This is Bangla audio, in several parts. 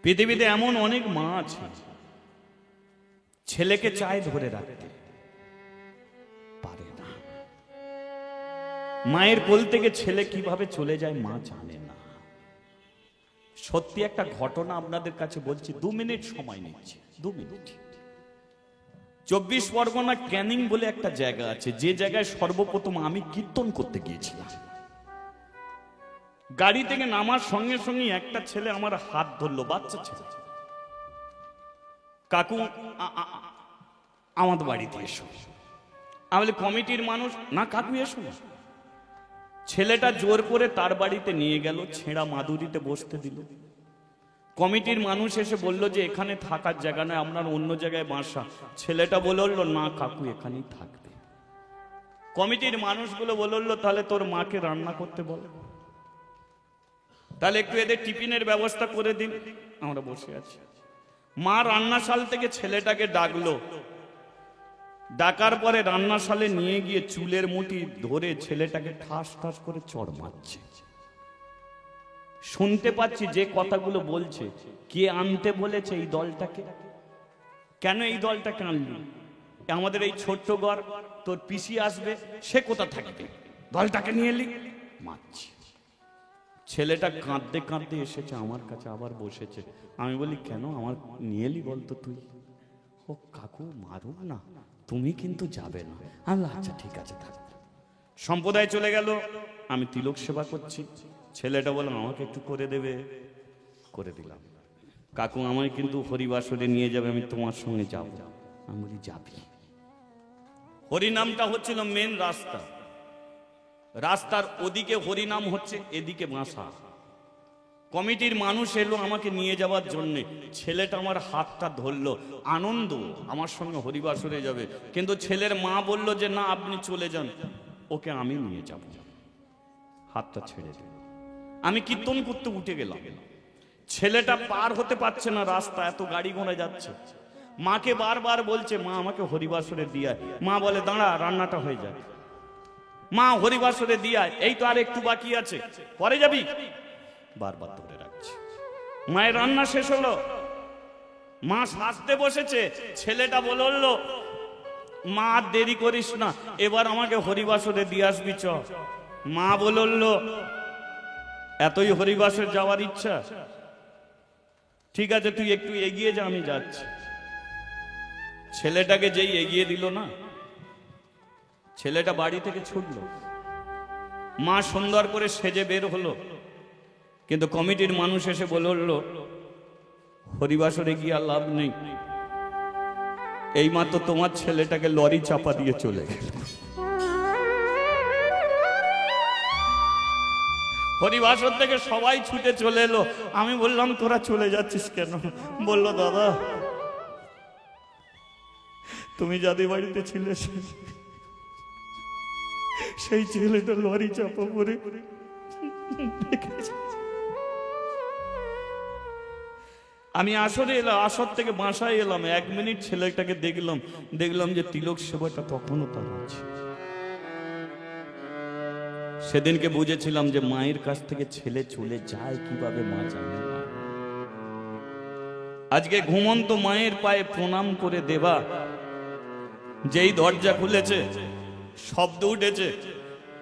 পৃথিবীতে এমন অনেক মা আছে ছেলেকে চায় ধরে রাখতে পারে না। মায়ের কোল থেকে ছেলে কিভাবে চলে যায় মা জানে না। সত্যি একটা ঘটনা আপনাদের কাছে বলছি, 2 মিনিট সময় নিচ্ছি, 2 মিনিট। 24 পরগনা ক্যানিং বলে একটা জায়গা আছে, যে জায়গায় সর্বপ্রথম আমি কীর্তন করতে গিয়েছিলাম। গাড়ি থেকে নামার সঙ্গে সঙ্গে একটা ছেলে আমার হাত ধরলো, বাচ্চা ছেলে। কাকু আমাদের বাড়িতে এসো। আমি বলি কমিটির মানুষ না, কাকু এসো না। ছেলেটা জোর করে তার বাড়িতে নিয়ে গেল, ছেঁড়া মাদুরিতে বসতে দিল। কমিটির মানুষ এসে বলল যে এখানে থাকার জায়গা নয়, আপনার অন্য জায়গায় বাসা। ছেলেটা বলল না কাকু এখানেই থাকবে। কমিটির মানুষগুলো বলল তাহলে তোর মাকে রান্না করতে বল, তাহলে একটু এদের টিফিনের ব্যবস্থা করে দিন। আমরা বসে আছি। মা রান্নাশাল থেকে ছেলেটাকে ডাকলো, ডাকার পরে রান্নাশালে নিয়ে গিয়ে চুলের মুঠি ধরে ছেলেটাকে ঠাস ঠাস করে চড় মারছে। শুনতে পাচ্ছি যে কথাগুলো বলছে, কে আনতে বলেছে এই দলটাকে, কেন এই দলটাকে আনলি, আমাদের এই ছোট্ট ঘর, তোর পিসি আসবে, সে কোথা থাকবে, দলটাকে নিয়ে এলি, মারছে। ছেলেটা কাঁদতে কাঁদতে এসেছে আমার কাছে, আবার বসেছে। আমি বলি কেন আমার নিয়ে এলি বলতো তুই? ও কাকু মারুক না, তুমি কিন্তু যাবে না। আমি আচ্ছা ঠিক আছে থাক। সম্প্রদায় চলে গেল, আমি তিলক সেবা করছি। ছেলেটা বললাম আমাকে একটু করে দেবে, করে দিলাম। কাকু আমায় কিন্তু হরিবাসরে নিয়ে যাবে, আমি তোমার সঙ্গে যাব। আমি বলি যাবি। হরিনামটা হচ্ছিল মেন রাস্তা, রাস্তার ওদিকে হরিনাম হচ্ছে, এদিকে বাসা। কমিটির মানুষ এলো আমাকে নিয়ে যাওয়ার জন্যে। ছেলেটা আমার হাতটা ধরলো, আনন্দ আমার সঙ্গে হরিবাসরে যাবে। কিন্তু ছেলের মা বলল যে না আপনি চলে যান, ওকে আমি নিয়ে যাব। হাতটা ছেড়ে দিল। আমি কীর্তন করতে উঠে গেলাম। ছেলেটা পার হতে পারছে না রাস্তা, এত গাড়ি ঘোড়া যাচ্ছে। মাকে বারবার বলছে মা আমাকে হরিবাসরে দিয়ে আয়। মা বলে দাঁড়া রান্নাটা হয়ে যায়। মা হরিবাসরে দিয়ে আয়, এই তো আর একটু বাকি আছে, পরে যাবি। বারবার ধরে রাখছে। মায়ের রান্না শেষ হলো, মা সাজতে বসেছে। ছেলেটা বলল মা দেরি করিস না, এবার আমাকে হরিবাসরে দিয়ে আসবি চ। মা বলল এতই হরিবাসরে যাওয়ার ইচ্ছা, ঠিক আছে তুই একটু এগিয়ে যা, আমি যাচ্ছি। ছেলেটাকে যেই এগিয়ে দিল না, ছেলেটা বাড়ি থেকে ছুটলো। মা সুন্দর করে সেজে বের হলো, কিন্তু কমিটির মানুষ এসে বলল হরিবাসরে গিয়ে আর লাভ নেই, এইমাত্র তোমার ছেলেটাকে লরি চাপা দিয়ে চলে গেল। হরিবাসর থেকে সবাই ছুটে চলে এলো। আমি বললাম তোরা চলে যাচ্ছিস কেন? বলল দাদা তুমি যাদের বাড়িতে ছিলে সেই ছেলেটা লরি চাপা পড়ে। আমি আসরে এলাম, আসর থেকে বাসায় এলাম, 1 মিনিট ছেলেটাকে দেখলাম যে তিলক সেবাটা তখনও তার আছে। সেদিনকে বুঝেছিলাম যে মায়ের কাছ থেকে ছেলে চলে যায় কিভাবে মা জানে না। আজকে ঘুমন্ত মায়ের পায়ে প্রণাম করে দেবা, যেই দরজা খুলেছে শব্দ উঠেছে,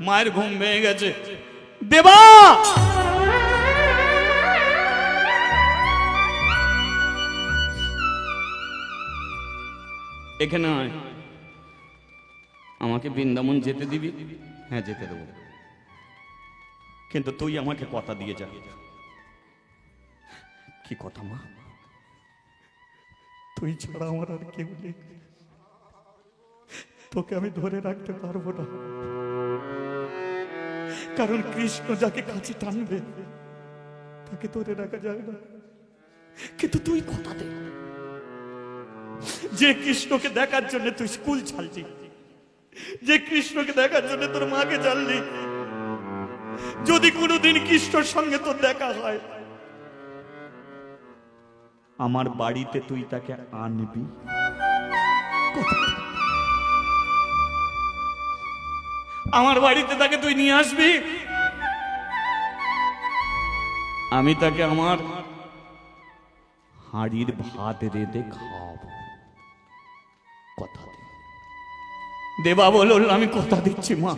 মায়ের ঘুম ভেঙে গেছে। দেবা এখানে আয়, আমাকে বৃন্দাবন যেতে দিবি? হ্যাঁ যেতে দেবো, কিন্তু তুই আমাকে কথা দিয়ে যা। কি কথা মা? তুই ছাড়া আমার আর কেউ নেই, তোকে আমি ধরে রাখতে পারবো না, কারণ কৃষ্ণ যাকে কাছে টানবে তাকে ধরে রাখা যায় না। কিন্তু তুই কথা দে, যে কৃষ্ণকে দেখার জন্য তুই স্কুল ছাড়লি, যে কৃষ্ণকে দেখার জন্য তোর মাকে জানলি, যদি কোনোদিন কৃষ্ণর সঙ্গে তোর দেখা হয়, আমার বাড়িতে তুই তাকে আনবি। আমার বাড়িতে তাকে তুই নিয়ে আসবি, আমি তাকে আমার হাঁড়ির ভাত রেঁধে খাওয়াবো, কথা দে। দেবা বলল, আমি কথা দিচ্ছি মা,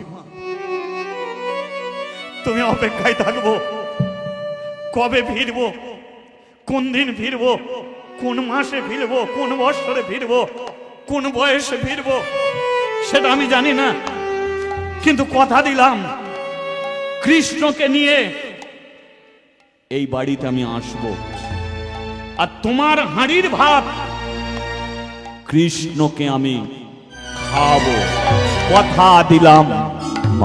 তুমি অপেক্ষায় থাকবো। কবে ফিরবো, কোন দিন ফিরবো, কোন মাসে ফিরবো, কোন বৎসরে ফিরবো, কোন বয়সে ফিরবো, সেটা আমি জানি না, কিন্তু কথা দিলাম কৃষ্ণকে নিয়ে এই বাড়িতে আমি আসবো, আর তোমার হাঁড়ির ভাত কৃষ্ণকে আমি খাবো, কথা দিলাম।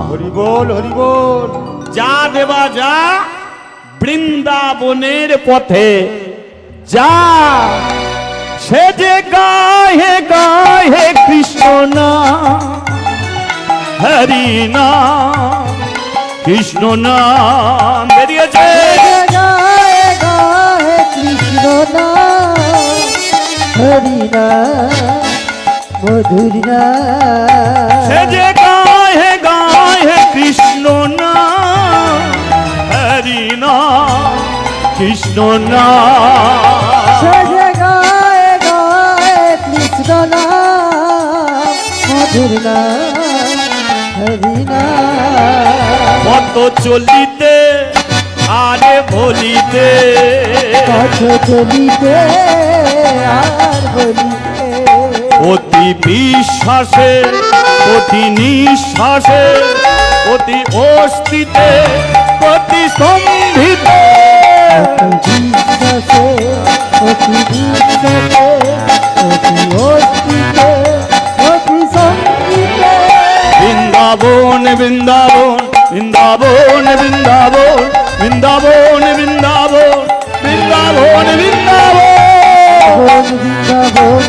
হরি বল, হরি বল। যা দেবা যা, বৃন্দাবনের পথে যা, সে যে গায়ে গায়ে কৃষ্ণ না, হরি না, কৃষ্ণ নাম বেরিয়েছে। গায়ে গায়ে কৃষ্ণ না, হরি না, মধুর না, সে যে গায়ে গায়ে কৃষ্ণ না, হরি না, কৃষ্ণ না, সে যে গায়ে গায়ে কৃষ্ণ না, মধুর না, হরি না। কত চলিতে আরে বলিতে, কত চলিতে আর বলিতে, অতি বিশ্বাসে অতি নিঃশ্বাসে অতি অস্তিতে অতি স্তম্ভিতে, অতি বিশ্বাসে, অতি বিশ্বাসে, অতি অস্তিতে, অতি সঙ্গীতে। বৃন্দাবন বৃন্দাবন বৃন্দাবন বৃন্দাবন বৃন্দাবন বৃন্দাবন বৃন্দাবন বৃন্দাবন বৃন্দাবন,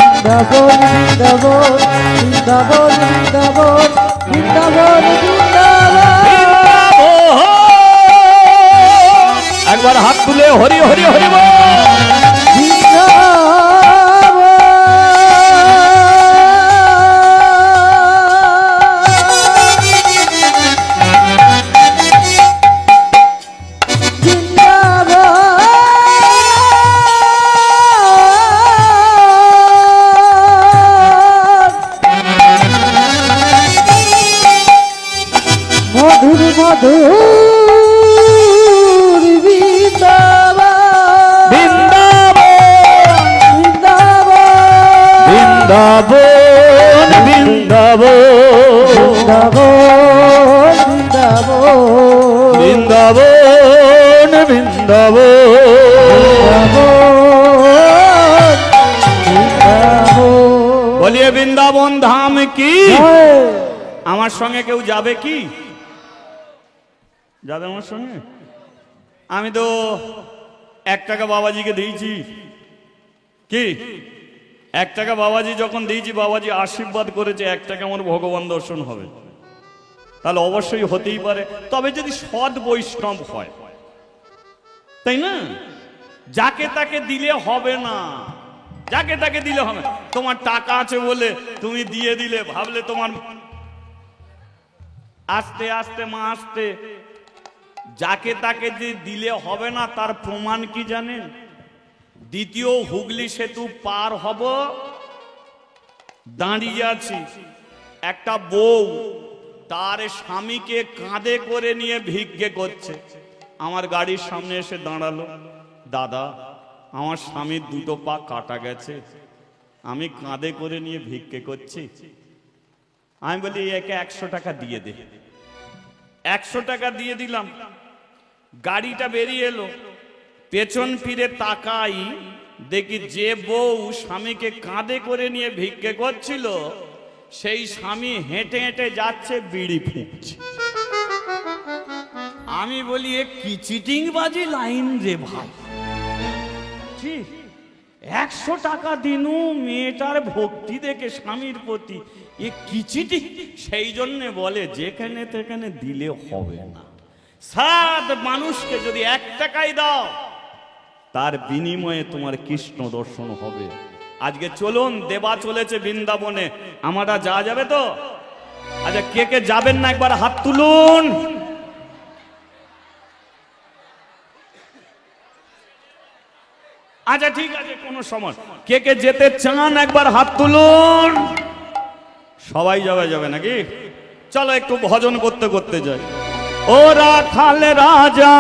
বৃন্দাবন, বৃন্দাবন, বৃন্দাবন, বৃন্দাবন, বৃন্দাবন, বৃন্দাবন। একবার হাত তুলে হরি হরি হরি বল। মধুর মধুর বৃন্দাবন, বৃন্দাবন বৃন্দাবন বৃন্দাবন বৃন্দাবন বৃন্দাবন। বলিয়ে বৃন্দাবন ধাম কি। আমার সঙ্গে কেউ যাবে কি? যাবে আমার সঙ্গে? আমি তো 1 টাকা বাবাজিকে দিয়েছি। কি 1 টাকা বাবাজি যখন দিয়েছি, বাবাজি আশীর্বাদ করেছে 1 টাকা আমার ভগবান দর্শন হবে, তাহলে অবশ্যই হতেই পারে, তবে যদি সৎ বৈষ্ণব হয়, তাই না? যাকে তাকে দিলে হবে না, যাকে তাকে দিলে হবে। তোমার টাকা আছে বলে তুমি দিয়ে দিলে, ভাবলে তোমার আস্তে আস্তে মা আস্তে, যাকে তাকে যে দিলে হবে না, তার প্রমাণ কি জানেন? দ্বিতীয় হুগলি সেতু পার হব, দাঁড়িয়ে আছি, একটা বউ তার স্বামীকে কাঁধে করে নিয়ে ভিক্ষে করছে। আমার গাড়ির সামনে এসে দাঁড়ালো, দাদা আমার স্বামীর 2 পা কাটা গেছে, আমি কাঁধে করে নিয়ে ভিক্ষে করছি। আমি বলি একে 100 টাকা দিয়ে দে। 100 টাকা দিয়ে দিলাম। গাড়িটা বেরিয়ে এলো, পেছন ফিরে তাকাই, দেখি যে বউ স্বামীকে কাঁধে করে নিয়ে ভিক্ষে করছিল, সেই স্বামী হেঁটে হেঁটে যাচ্ছে, বিড়ি ফুঁকছে। আমি বলি এ কি চিটিংবাজি লাইন রে ভাই, 100 টাকা দিনু মেয়েটার ভক্তি দেখে স্বামীর প্রতি, এ কি চিঠি। সেই জন্যে বলে যেখানে তেখানে দিলে হবে না। সাত মানুষকে যদি 1 টাকাই দাও, তার বিনিময়ে তোমার কৃষ্ণ দর্শন হবে। আজকে চলুন, দেবা চলেছে বৃন্দাবনে, আমরা যা যাবে তো? আচ্ছা কে কে যাবেন না একবার হাত তুলুন। আচ্ছা ঠিক আছে, কোনো সময় কে কে যেতে চান একবার হাত তুলুন। সবাই যাবে নাকি? চলো একটু ভজন করতে করতে যাই। ও রাখাল রাজা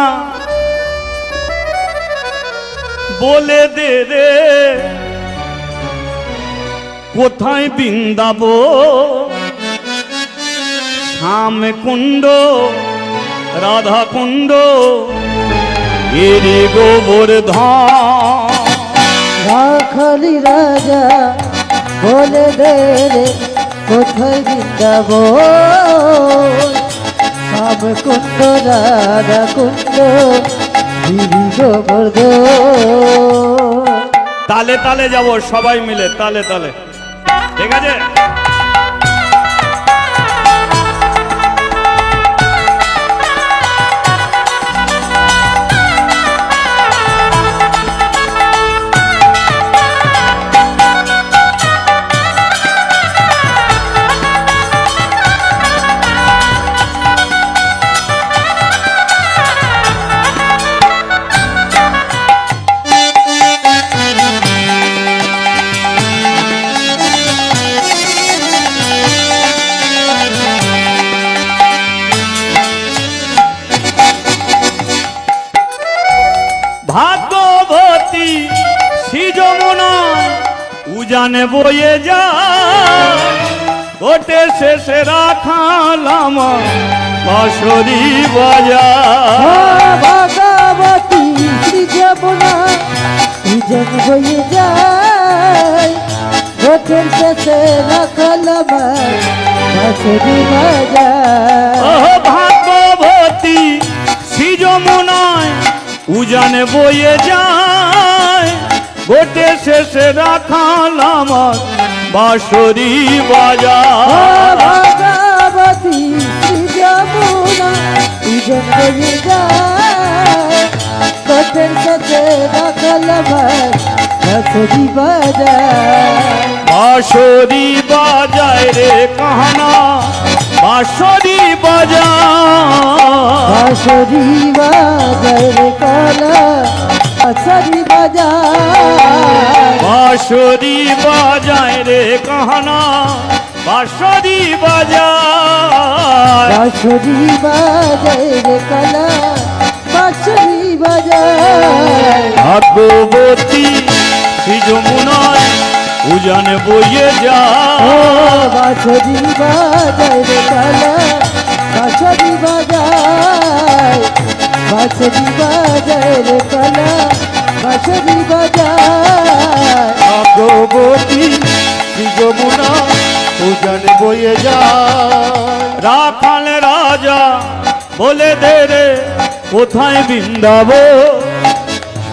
বলে দে রে, কোথায় বৃন্দাবন, শ্যাম কুণ্ড রাধা কুণ্ড এরে গোবর্ধন। রাখালি রাজা বলে দে রে, কোথায় বৃন্দাবন, শ্যাম কুণ্ড রাধা কুণ্ড গিরি গোবর্ধন। তালে তালে যাব সবাই মিলে, তালে তালে, ঠিক আছে? ভাগ্যবতী শ্রী যমুনা উজানে বয়ে যায়, ওটে শেষে রাখালাম বাঁশরি বাজার। ভগবতী শ্রী যমুনা উজান বয়ে যায়, গোটের শেষে রাখাল বাঁশরি বাজার। ও ভাগ্যবতী শ্রী যমুনায় উজানে বয়ে যায়, গোটে শেষে রাখালাম বাঁশরি বাজার। ভগবতী শ্রী যমুনা উজান বয়ে যায়, গোটের শেষে রাখাল বাঁশরি বাজার। বাঁশরি বাজায় রে কাহানা, বাঁশরি বাজায়, বাঁশরি বাজায় রে কালা বাঁশরি বাজায়। বাঁশরি বাজায় রে কাহানা, বাঁশরি বাজায়। বাঁশরি বাজায় রে কালা বাঁশরি বাজায়। ভাগ্যবতী শ্রী যমুনায় উজানে বইয়ে ও যায়, বাঁশরি বাজায় রে কালা বাঁশরি বাজায়। বাঁশরি বাজায় রে কালা বাঁশরি বাজায়। ভাগ্যবতী শ্রী যমুনা উজান বয়ে যায়। রাখাল রাজা বলে দে রে, কোথায় বৃন্দাবন,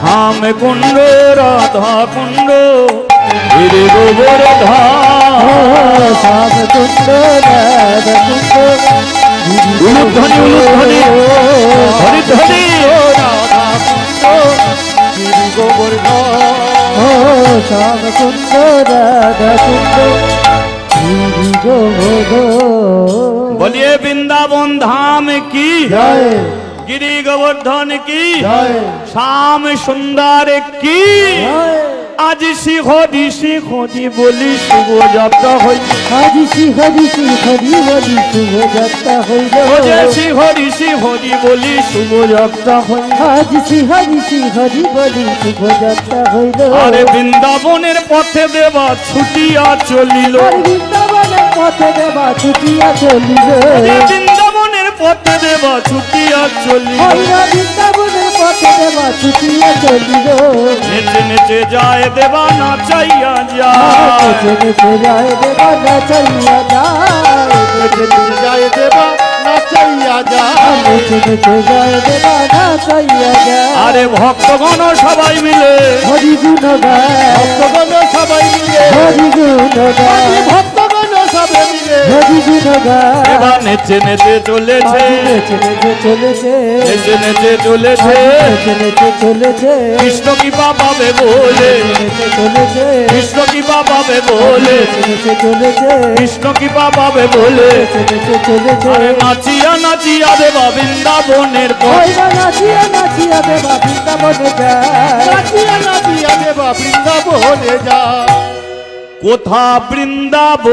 শ্যাম কুণ্ড রাধা কুণ্ড এরে গোবর্ধন। শ্যাম কুণ্ড রাধা কুণ্ড উলুধ্বনি উলুধ্বনি ধরি ধরি রাধা কুণ্ড গিরি গোবর্ধন। ও শ্যাম কুণ্ড রাধা কুণ্ড গিরি গোবর্ধন। বলিয়ে বৃন্দাবন ধাম কি, জয় গিরি গোবর্ধন কি, জয় শ্যাম সুন্দর কি। জয়। আজ শিহরি শিহরি বলি শুভ যাত্রা হই, হরি শ্রী হরি শ্রী হরি বলি শুভ যাত্রা হইল। ওজে শিহরি শিহরি বলি শুভ যাত্রা হই। আজ শ্রী হরি শ্রী হরি বলি শুভ যাত্রা হইল। আরে বৃন্দাবনের পথে দেবা ছুটিয়া চলিল, আর বৃন্দাবনের পথে দেবা ছুটিয়া চলিল। ওজে বৃন্দাবনের পথে দেবা ছুটিয়া চলিল। হইরা বৃন্দাবনের পথে দেবা ছুটিয়া চলিল। নেচে নেচে যায় দেবা নাচাইয়া যায়, নেচে নেচে যায় দেবা নাচাইয়া যায়। নেচে নেচে যায় দেবা নাচাইয়া যায়। নেচে নেচে যায় দেবা নাচাইয়া যায়। আরে ভক্তগণ সবাই মিলে, হরি গুণ গায় ভক্তগণ সবাই মিলে, হরি গুণ গায় ভক্তগণ সবে মিলে হরি গুণ গায় এবার নেচে নেচে চলেছে নেচে নেচে চলেছে নেচে নেচে চলেছে নেচে নেচে চলেছে কৃষ্ণ কি পাবে বলে নেচে চলেছে কৃষ্ণ কি পাবে বলে নেচে চলেছে কৃষ্ণ কি পাবে বলে নেচে নেচে চলেছে আরে নাচিয়া নাচিয়া দেবা বৃন্দাবনের পথ ওই বা নাচিয়া নাচিয়া দেবা বৃন্দাবনে যায় নাচিয়া নাচিয়া দেবা বৃন্দাবনে যা কোথা বৃন্দাবন